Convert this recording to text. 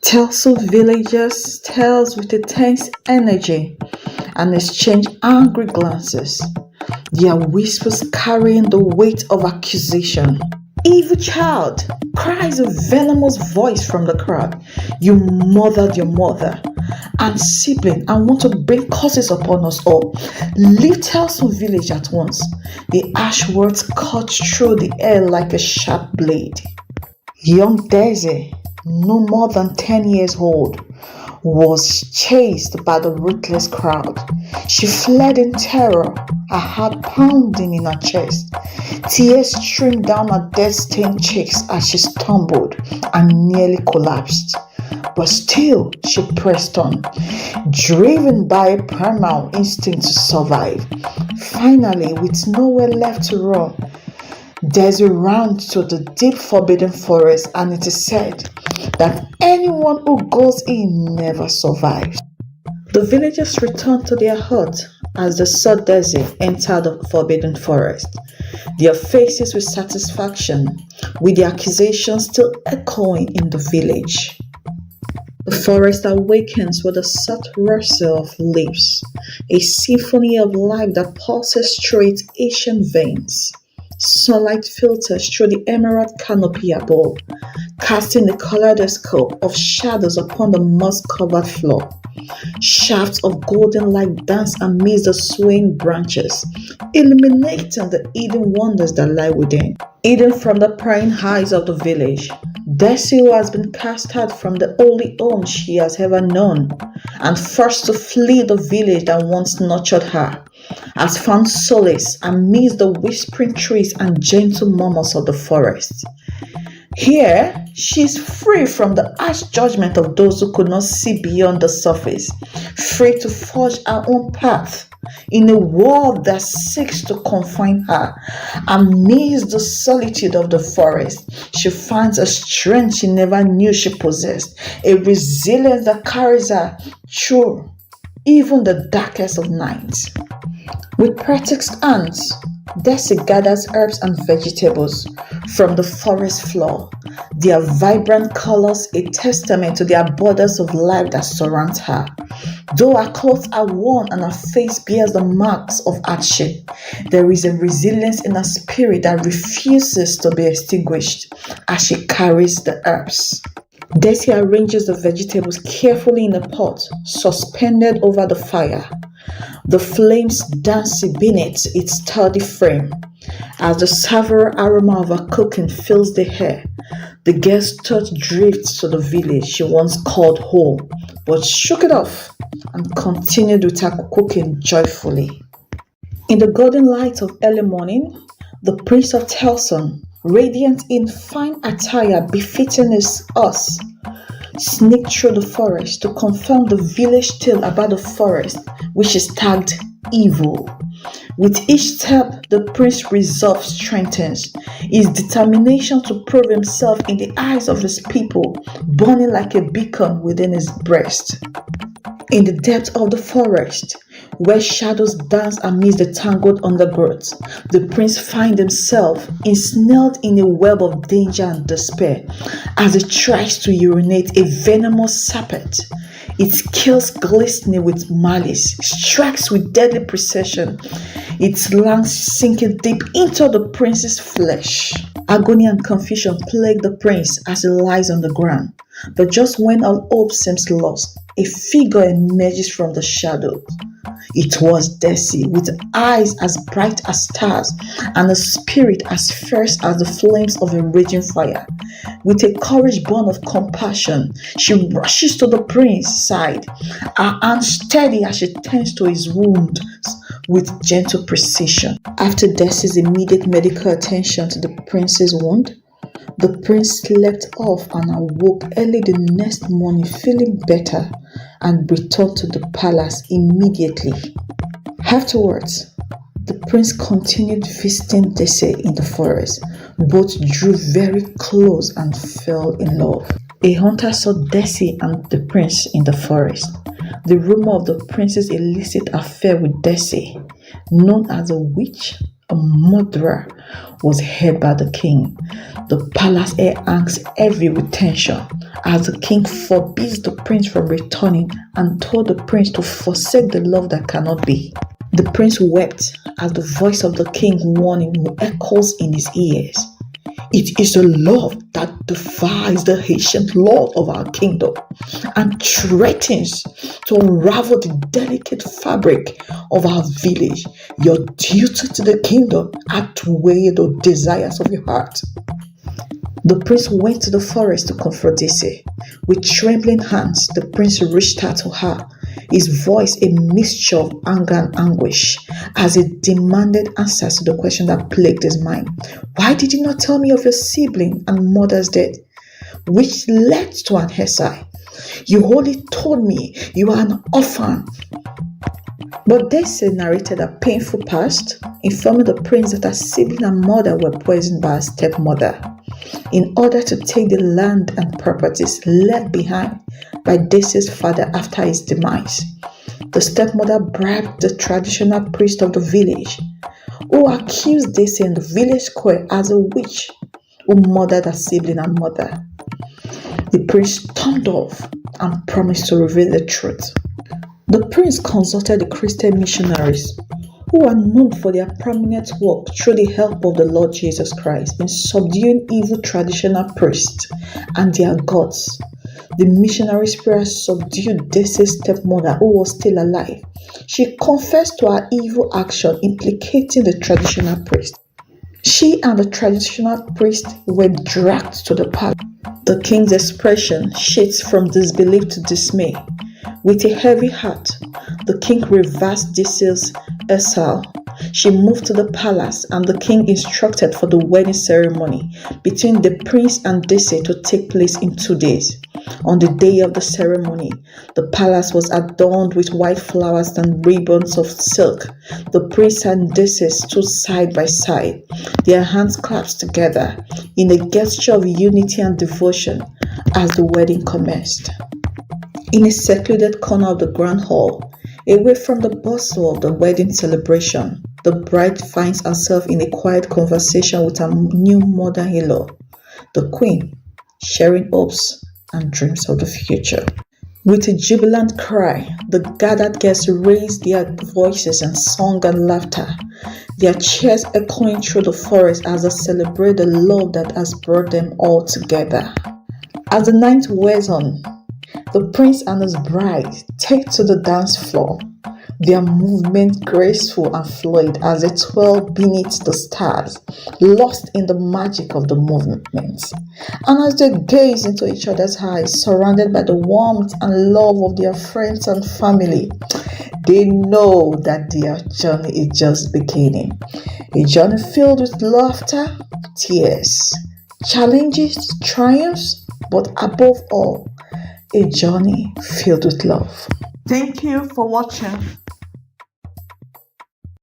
Tousled villagers tells with a tense energy and exchange angry glances, their whispers carrying the weight of accusation. Evil child, cries a venomous voice from the crowd. You murdered your mother and sibling and want to bring curses upon us all. Leave Tellson village at once. The ash words cut through the air like a sharp blade. Young Daisy, no more than 10 years old, was chased by the ruthless crowd. She fled in terror, her heart pounding in her chest. Tears streamed down her death-stained cheeks as she stumbled and nearly collapsed. But still, she pressed on, driven by a primal instinct to survive. Finally, with nowhere left to run, Daisy ran to the deep forbidden forest, and it is said that anyone who goes in never survives. The villagers returned to their hut as they saw Daisy enter the forbidden forest, their faces with satisfaction, with the accusations still echoing in the village. The forest awakens with a soft rustle of leaves, a symphony of life that pulses through its ancient veins. Sunlight filters through the emerald canopy above, casting a kaleidoscope of shadows upon the moss-covered floor. Shafts of golden light dance amidst the swaying branches, illuminating the hidden wonders that lie within. Hidden from the prying eyes of the village, Daisy, who has been cast out from the only home she has ever known, and forced to flee the village that once nurtured her, has found solace amidst the whispering trees and gentle murmurs of the forest. Here, she is free from the harsh judgment of those who could not see beyond the surface, free to forge her own path in a world that seeks to confine her. Amidst the solitude of the forest, she finds a strength she never knew she possessed, a resilience that carries her through even the darkest of nights. With practiced hands, Daisy gathers herbs and vegetables from the forest floor, their vibrant colors a testament to the abundance of life that surrounds her. Though her clothes are worn and her face bears the marks of hardship, there is a resilience in her spirit that refuses to be extinguished as she carries the herbs. Daisy arranges the vegetables carefully in a pot suspended over the fire. The flames dancing beneath its sturdy frame. As the savory aroma of her cooking fills the air, the girl's thought drifts to the village she once called home, but shook it off and continued with her cooking joyfully. In the golden light of early morning, the Prince of Telson, radiant in fine attire befitting his us, sneaked through the forest to confirm the village tale about the forest, which is tagged evil. With each step, the prince's resolve strengthens, his determination to prove himself in the eyes of his people, burning like a beacon within his breast. In the depth of the forest, where shadows dance amidst the tangled undergrowth, the prince finds himself ensnared in a web of danger and despair as he tries to urinate a venomous serpent. Its scales glistening with malice, strikes with deadly precision, its lungs sinking deep into the prince's flesh. Agony and confusion plague the prince as he lies on the ground. But just when all hope seems lost, a figure emerges from the shadows. It was Daisy, with eyes as bright as stars and a spirit as fierce as the flames of a raging fire. With a courage born of compassion, she rushes to the prince's side, her hand steady as she tends to his wounds with gentle precision. After Daisy's immediate medical attention to the prince's wound, the prince slept off and awoke early the next morning feeling better and returned to the palace immediately. Afterwards, the prince continued visiting Daisy in the forest. Both drew very close and fell in love. A hunter saw Daisy and the prince in the forest. The rumor of the prince's illicit affair with Daisy, known as a witch, a murderer, was heard by the king. The palace air hangs heavy with tension as the king forbids the prince from returning and told the prince to forsake the love that cannot be. The prince wept as the voice of the king warning echoes in his ears. It is a love that defies the ancient law of our kingdom and threatens to unravel the delicate fabric of our village. Your duty to the kingdom outweigh the desires of your heart. The prince went to the forest to confront Daisy. With trembling hands, the prince reached out to her, his voice a mixture of anger and anguish, as he demanded answers to the question that plagued his mind. Why did you not tell me of your sibling and mother's death, which led to an exile? You only told me you are an orphan. But Daisy narrated a painful past, informing the prince that her sibling and mother were poisoned by her stepmother in order to take the land and properties left behind by Daisy's father after his demise. The stepmother bribed the traditional priest of the village, who accused Daisy in the village square as a witch who murdered her sibling and mother. The priest stormed off and promised to reveal the truth. The prince consulted the Christian missionaries, who are known for their prominent work through the help of the Lord Jesus Christ in subduing evil traditional priests and their gods. The missionaries' prayers subdued Daisy's stepmother, who was still alive. She confessed to her evil action implicating the traditional priest. She and the traditional priest were dragged to the palace. The king's expression shifts from disbelief to dismay. With a heavy heart, the king reversed Daisy's exile. She moved to the palace, and the king instructed for the wedding ceremony between the prince and Daisy to take place in 2 days. On the day of the ceremony, the palace was adorned with white flowers and ribbons of silk. The prince and Daisy stood side by side, their hands clasped together in a gesture of unity and devotion as the wedding commenced. In a secluded corner of the grand hall, away from the bustle of the wedding celebration, the bride finds herself in a quiet conversation with her new mother-in-law, the queen, sharing hopes and dreams of the future. With a jubilant cry, the gathered guests raised their voices in song and laughter, their cheers echoing through the forest as they celebrate the love that has brought them all together. As the night wears on, the prince and his bride take to the dance floor, their movement graceful and fluid as they twirl beneath the stars, lost in the magic of the movement. And as they gaze into each other's eyes, surrounded by the warmth and love of their friends and family, they know that their journey is just beginning. A journey filled with laughter, tears, challenges, triumphs, but above all, a journey filled with love. Thank you for watching.